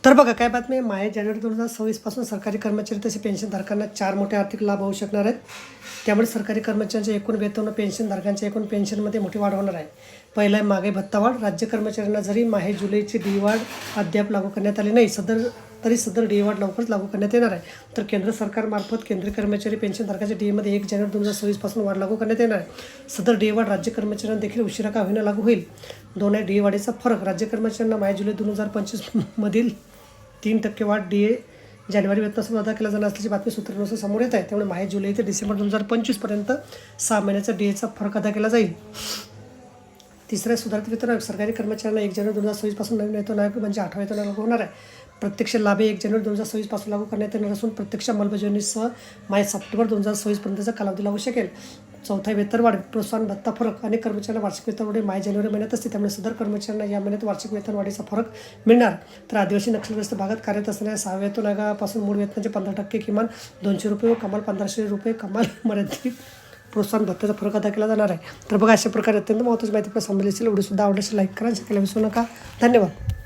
तर बघा काय बातमी आहे, माहे जानेवारी 2026 पासून सरकारी कर्मचारी तसे पेन्शनधारकांना 4 मोठे आर्थिक लाभ होऊ शकणार आहेत. त्यामुळे सरकारी कर्मचाऱ्यांच्या एकूण वेतन व पेन्शनधारकांच्या एकूण पेन्शनमध्ये मोठी वाढ होणार आहे. पहिला आहे महागाई भत्ता वाढ. राज्य कर्मचाऱ्यांना जरी माहे जुलैची डी वाढ अद्याप लागू करण्यात आली नाही, सदर डी वाढ लवकरच लागू करण्यात येणार आहे. तर केंद्र सरकारमार्फत केंद्रीय कर्मचारी पेन्शनधारकांच्या डीमध्ये 1 जानेवारी 2026 पासून वाढ लागू करण्यात येणार आहे. सदर डी वाढ राज्य कर्मचाऱ्यांना देखील उशिरा का होईना लागू होईल. दोन आहे डी वाढीचा फरक. राज्य कर्मचाऱ्यांना माहे जुलै 2025 मधील 3% वाढ डी जानेवारी वेतनासोबत अदा केला जाणार असल्याची बातमी सूत्रानुसार समोर येत आहे. त्यामुळे माहे जुलै ते डिसेंबर 2025 पर्यंत 6 महिन्याचा डीएचा फरक अदा केला जाईल. तिसरा सुधारित वेतन आयोग. सरकारी कर्मचाऱ्यांना 1 जानेवारी 2026 पासून नवीन वेतन आयोग म्हणजे 8वा वेतन लागू होणार आहे. प्रत्यक्ष लाभ 1 जानेवारी 2026 पासून लागू करण्यात येणार असून प्रत्यक्ष अंमलबजावणीसह माहे सप्टेंबर 2026 पर्यंतचा कालावधी लागू शकेल. चौथा वेतन वाढ. प्रोत्साहन भत्ता फरक. अनेक कर्मचाऱ्यांना वार्षिक वेतन वाढ माहे जानेवारी महिन्यात असते, त्यामुळे सदर कर्मचाऱ्यांना या महिन्यात वार्षिक वेतन वाढीचा फरक मिळणार. तर आदिवासी नक्षलग्रस्त भागात कार्यरत असणाऱ्या 6व्या वेतन आयोगापासून मूळ वेतनाचे 15% किमान 200 रुपये व कमाल 1500 रुपये कमाल मर्यादित प्रोत्साहन भत्त्याचा फरक अदा केला जाणार आहे. तर बघा अशा प्रकारे अत्यंत महत्त्वाची माहिती आपल्याला समजली असेल. व्हिडिओ सुद्धा आवडल्यास लाईक करा, शेअर करायला विसरू नका. धन्यवाद.